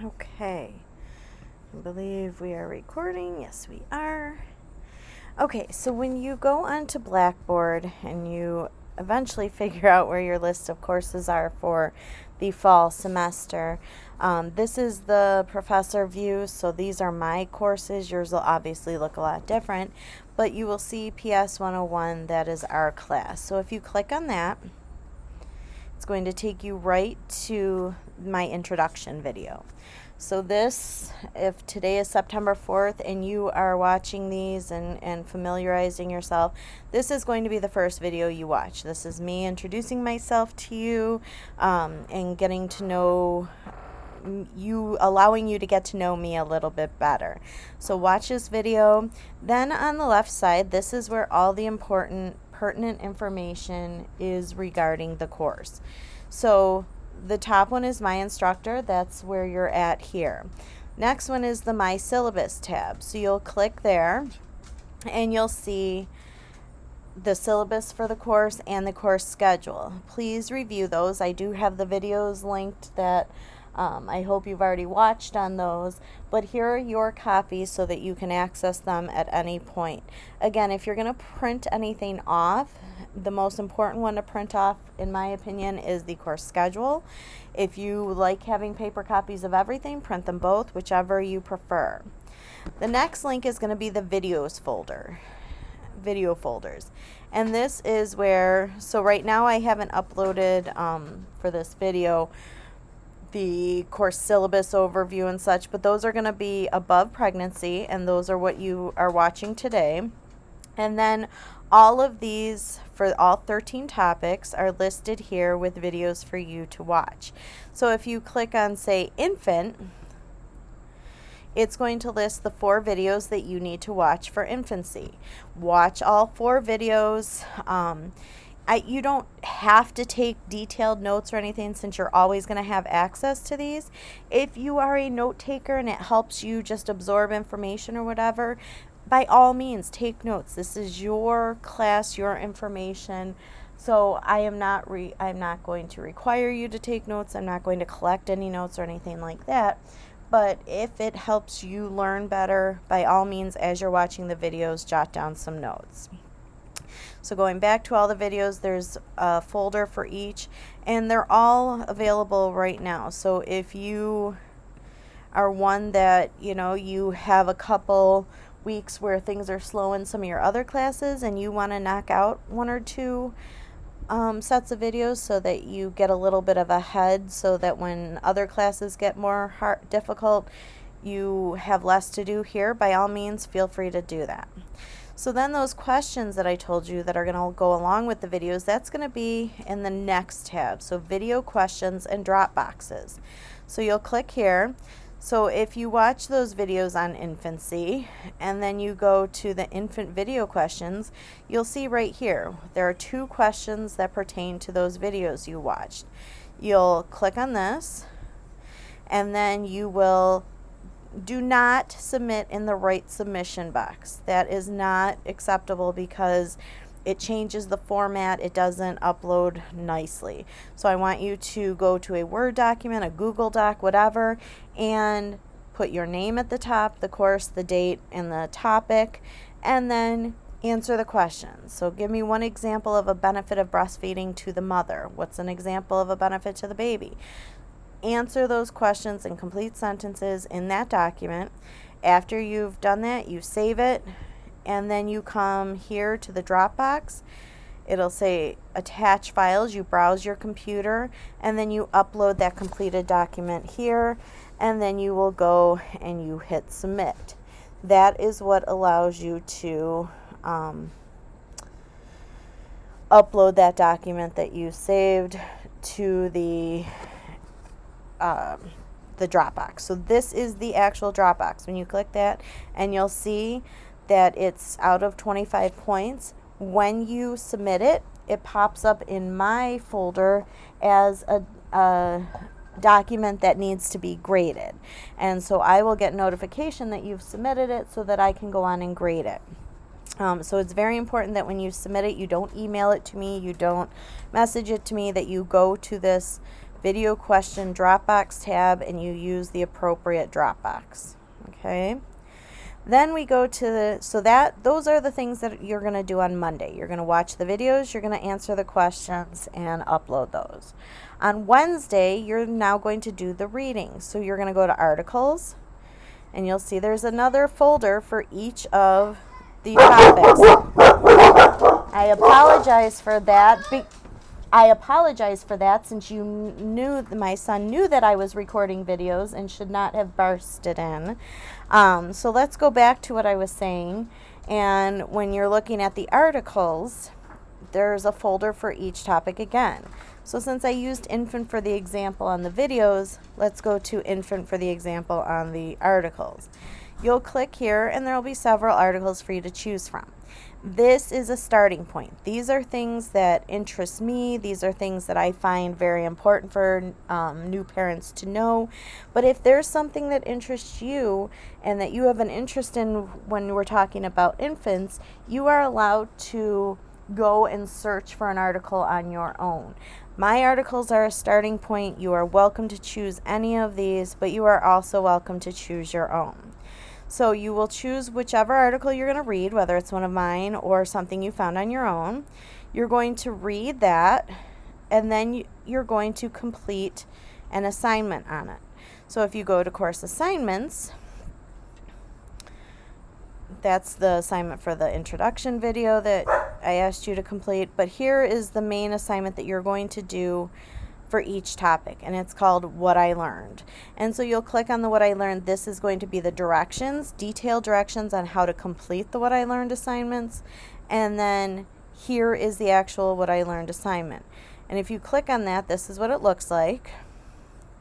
Okay, I believe we are recording. Yes, we are. Okay, so when you go onto Blackboard and you eventually figure out where your list of courses are for the fall semester, this is the professor view, so these are my courses. Yours will obviously look a lot different, but you will see PS101, that is our class. So if you click on that, it's going to take you right to my introduction video. So this, if today is September 4th and you are watching these and familiarizing yourself, this is going to be the first video you watch. This is me introducing myself to you and getting to know you, allowing you to get to know me a little bit better. So watch this video. Then on the left side, this is where all the important pertinent information is regarding the course. So the top one is My Instructor. That's where you're at here. Next one is the My Syllabus tab. So you'll click there and you'll see the syllabus for the course and the course schedule. Please review those. I do have the videos linked that I hope you've already watched on those, but here are your copies so that you can access them at any point. Again, if you're going to print anything off, the most important one to print off, in my opinion, is the course schedule. If you like having paper copies of everything, print them both, whichever you prefer. The next link is going to be the videos folder, video folders. And this is where, so right now I haven't uploaded for this video the course syllabus overview and such, but those are going to be above pregnancy, and those are what you are watching today. And then all of these for all 13 topics are listed here with videos for you to watch. So if you click on, say, infant, it's going to list the 4 videos that you need to watch for infancy. Watch all 4 videos. You don't have to take detailed notes or anything, since you're always going to have access to these. If you are a note taker and it helps you just absorb information or whatever, by all means take notes. This is your class, your information. So I'm not going to require you to take notes. I'm not going to collect any notes or anything like that. But if it helps you learn better, by all means, as you're watching the videos, jot down some notes. So going back to all the videos, there's a folder for each, and they're all available right now. So if you are one that, you have a couple weeks where things are slow in some of your other classes and you want to knock out 1 or 2 sets of videos so that you get a little bit of a head, so that when other classes get more difficult, you have less to do here, by all means, feel free to do that. So then those questions that I told you that are going to go along with the videos, that's going to be in the next tab. So video questions and drop boxes. So you'll click here. So if you watch those videos on infancy and then you go to the infant video questions, you'll see right here there are 2 questions that pertain to those videos you watched. You'll click on this, and then you will do not submit in the right submission box. That is not acceptable because it changes the format. It doesn't upload nicely. So I want you to go to a Word document, a Google Doc, whatever, and put your name at the top, the course, the date, and the topic, and then answer the questions. So give me one example of a benefit of breastfeeding to the mother. What's an example of a benefit to the baby? Answer those questions in complete sentences in that document. After you've done that, you save it, and then you come here to the Dropbox. It'll say attach files. You browse your computer, and then you upload that completed document here, and then you will go and you hit submit. That is what allows you to upload that document that you saved to the Dropbox. So this is the actual Dropbox. When you click that, and you'll see that it's out of 25 points. When you submit it, it pops up in my folder as a document that needs to be graded. And so I will get notification that you've submitted it so that I can go on and grade it. So it's very important that when you submit it, you don't email it to me, you don't message it to me, that you go to this video question Dropbox tab, and you use the appropriate Dropbox. Okay. Then we go to those are the things that you're going to do on Monday. You're going to watch the videos, you're going to answer the questions, and upload those. On Wednesday, you're now going to do the reading. So you're going to go to articles, and you'll see there's another folder for each of the topics. I apologize for that since my son knew that I was recording videos and should not have bursted in. So let's go back to what I was saying. And when you're looking at the articles, there's a folder for each topic again. So since I used infant for the example on the videos, let's go to infant for the example on the articles. You'll click here and there will be several articles for you to choose from. This is a starting point. These are things that interest me. These are things that I find very important for new parents to know. But if there's something that interests you and that you have an interest in when we're talking about infants, you are allowed to go and search for an article on your own. My articles are a starting point. You are welcome to choose any of these, but you are also welcome to choose your own. So you will choose whichever article you're going to read, whether it's one of mine or something you found on your own. You're going to read that, and then you're going to complete an assignment on it. So if you go to course assignments, that's the assignment for the introduction video that I asked you to complete. But here is the main assignment that you're going to do for each topic, and it's called What I Learned. And so you'll click on the What I Learned. This is going to be the directions, detailed directions on how to complete the What I Learned assignments. And then here is the actual What I Learned assignment. And if you click on that, this is what it looks like.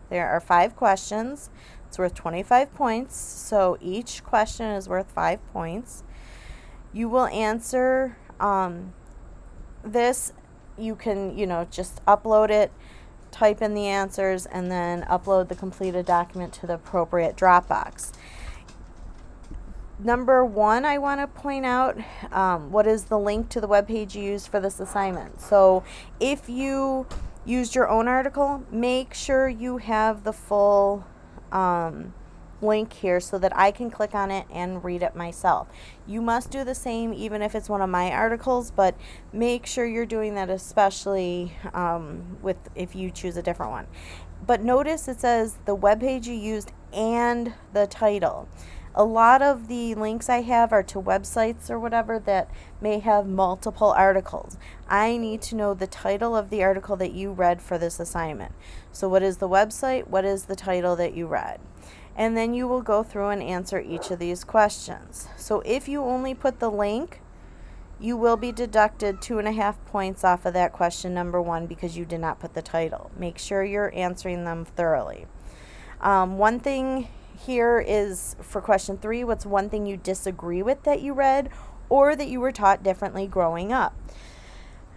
There are 5 questions. It's worth 25 points. So each question is worth 5 points. You will answer this. You can, just upload it, type in the answers, and then upload the completed document to the appropriate Dropbox. Number 1, I want to point out what is the link to the webpage you used for this assignment. So if you used your own article, make sure you have the full link here so that I can click on it and read it myself. You must do the same even if it's one of my articles, but make sure you're doing that, especially if you choose a different one. But notice it says the webpage you used and the title. A lot of the links I have are to websites or whatever that may have multiple articles. I need to know the title of the article that you read for this assignment. So what is the website? What is the title that you read? And then you will go through and answer each of these questions. So if you only put the link, you will be deducted 2.5 points off of that question number 1 because you did not put the title. Make sure you're answering them thoroughly. One thing here is for question 3, what's one thing you disagree with that you read or that you were taught differently growing up?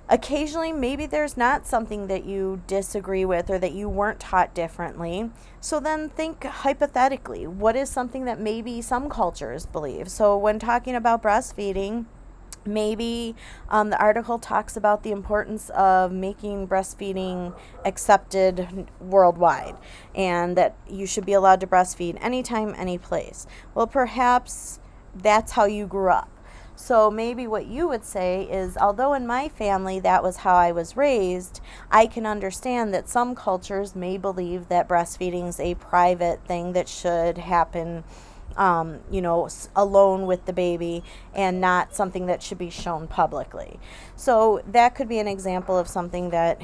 Occasionally, maybe there's not something that you disagree with or that you weren't taught differently. So then think hypothetically, what is something that maybe some cultures believe? So when talking about breastfeeding, maybe the article talks about the importance of making breastfeeding accepted worldwide and that you should be allowed to breastfeed anytime, any place. Well, perhaps that's how you grew up. So maybe what you would say is, although in my family that was how I was raised, I can understand that some cultures may believe that breastfeeding is a private thing that should happen, alone with the baby and not something that should be shown publicly. So that could be an example of something that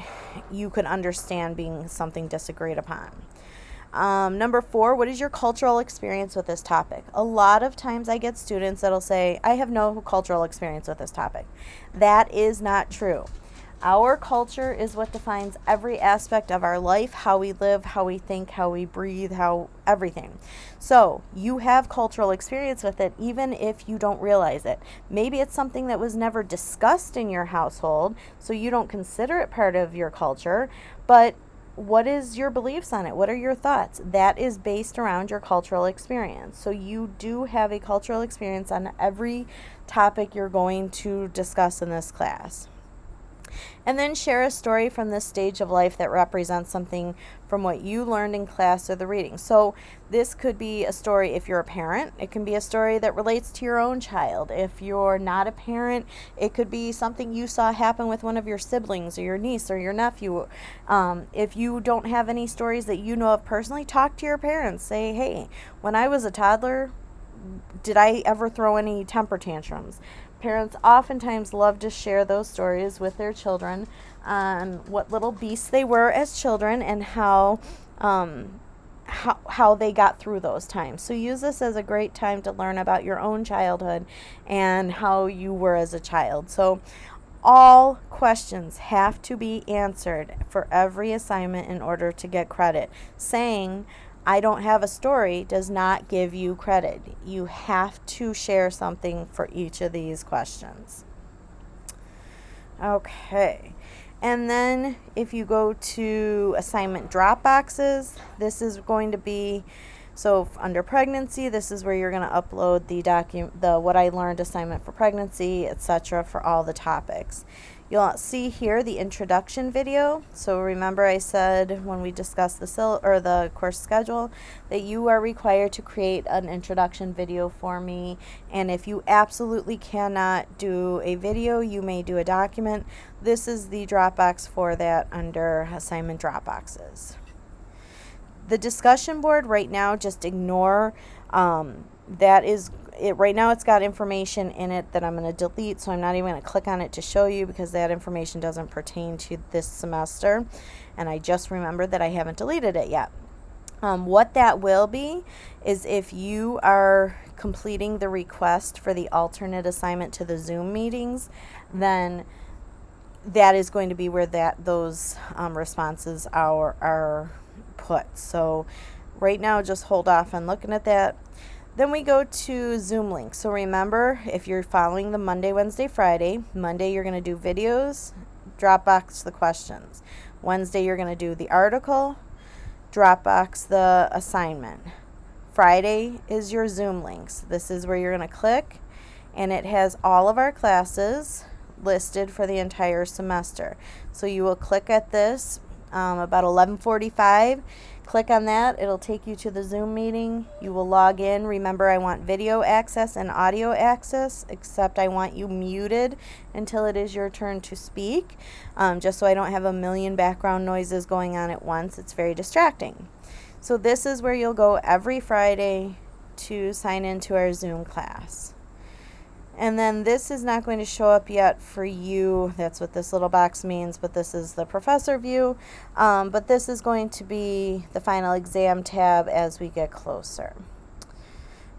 you could understand being something disagreed upon. Number 4, what is your cultural experience with this topic? A lot of times I get students that'll say, I have no cultural experience with this topic. That is not true. Our culture is what defines every aspect of our life, how we live, how we think, how we breathe, everything. So you have cultural experience with it, even if you don't realize it. Maybe it's something that was never discussed in your household, so you don't consider it part of your culture, but what is your beliefs on it? What are your thoughts? That is based around your cultural experience. So you do have a cultural experience on every topic you're going to discuss in this class. And then share a story from this stage of life that represents something from what you learned in class or the reading. So this could be a story if you're a parent. It can be a story that relates to your own child. If you're not a parent, it could be something you saw happen with one of your siblings or your niece or your nephew. If you don't have any stories that you know of personally, talk to your parents. Say, hey, when I was a toddler, did I ever throw any temper tantrums? Parents oftentimes love to share those stories with their children on what little beasts they were as children and how they got through those times. So use this as a great time to learn about your own childhood and how you were as a child. So all questions have to be answered for every assignment in order to get credit. Saying I don't have a story does not give you credit. You have to share something for each of these questions. Okay. And then if you go to assignment drop boxes, this is going to be, so under pregnancy, this is where you're going to upload the what I learned assignment for pregnancy, etc. for all the topics. You'll see here the introduction video. So remember I said when we discussed the course schedule that you are required to create an introduction video for me. And if you absolutely cannot do a video, you may do a document. This is the Dropbox for that under assignment Dropboxes. The discussion board right now, just ignore. That is it. Right now it's got information in it that I'm going to delete, so I'm not even going to click on it to show you because that information doesn't pertain to this semester. And I just remembered that I haven't deleted it yet. What that will be is if you are completing the request for the alternate assignment to the Zoom meetings, then that is going to be where those responses are put. So right now just hold off on looking at that. Then we go to Zoom links. So remember, if you're following the Monday, Wednesday, Friday, Monday you're going to do videos, Dropbox the questions. Wednesday you're going to do the article, Dropbox the assignment. Friday is your Zoom links. This is where you're going to click, and it has all of our classes listed for the entire semester. So you will click at this about 11:45. Click on that. It'll take you to the Zoom meeting. You will log in. Remember, I want video access and audio access, except I want you muted until it is your turn to speak, just so I don't have a million background noises going on at once. It's very distracting. So this is where you'll go every Friday to sign into our Zoom class. And then this is not going to show up yet for you. That's what this little box means, but this is the professor view. But this is going to be the final exam tab as we get closer.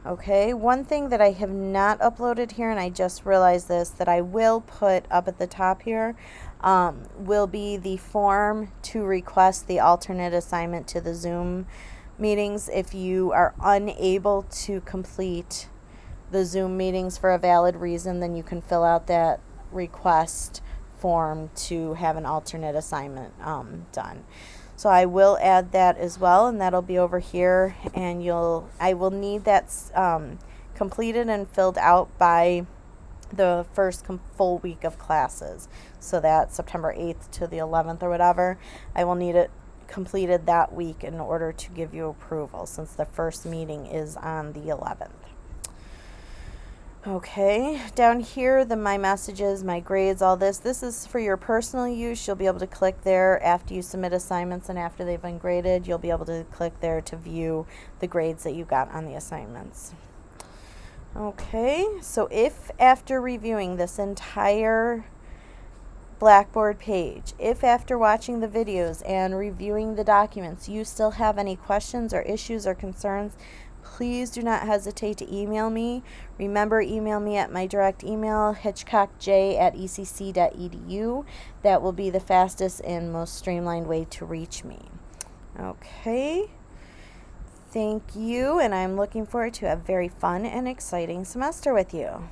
Okay, one thing that I have not uploaded here, and I just realized this, that I will put up at the top here, will be the form to request the alternate assignment to the Zoom meetings. If you are unable to complete the Zoom meetings for a valid reason, then you can fill out that request form to have an alternate assignment done. So I will add that as well, and that'll be over here, and I will need that completed and filled out by the first full week of classes. So that's September 8th to the 11th or whatever. I will need it completed that week in order to give you approval, since the first meeting is on the 11th. Okay, down here, my messages, my grades, all this is for your personal use. You'll be able to click there after you submit assignments, and after they've been graded, you'll be able to click there to view the grades that you got on the assignments. Okay, so if after reviewing this entire Blackboard page, if after watching the videos and reviewing the documents, you still have any questions or issues or concerns, please do not hesitate to email me. Remember, email me at my direct email, hitchcockj@ecc.edu. That will be the fastest and most streamlined way to reach me. Okay. Thank you, and I'm looking forward to a very fun and exciting semester with you.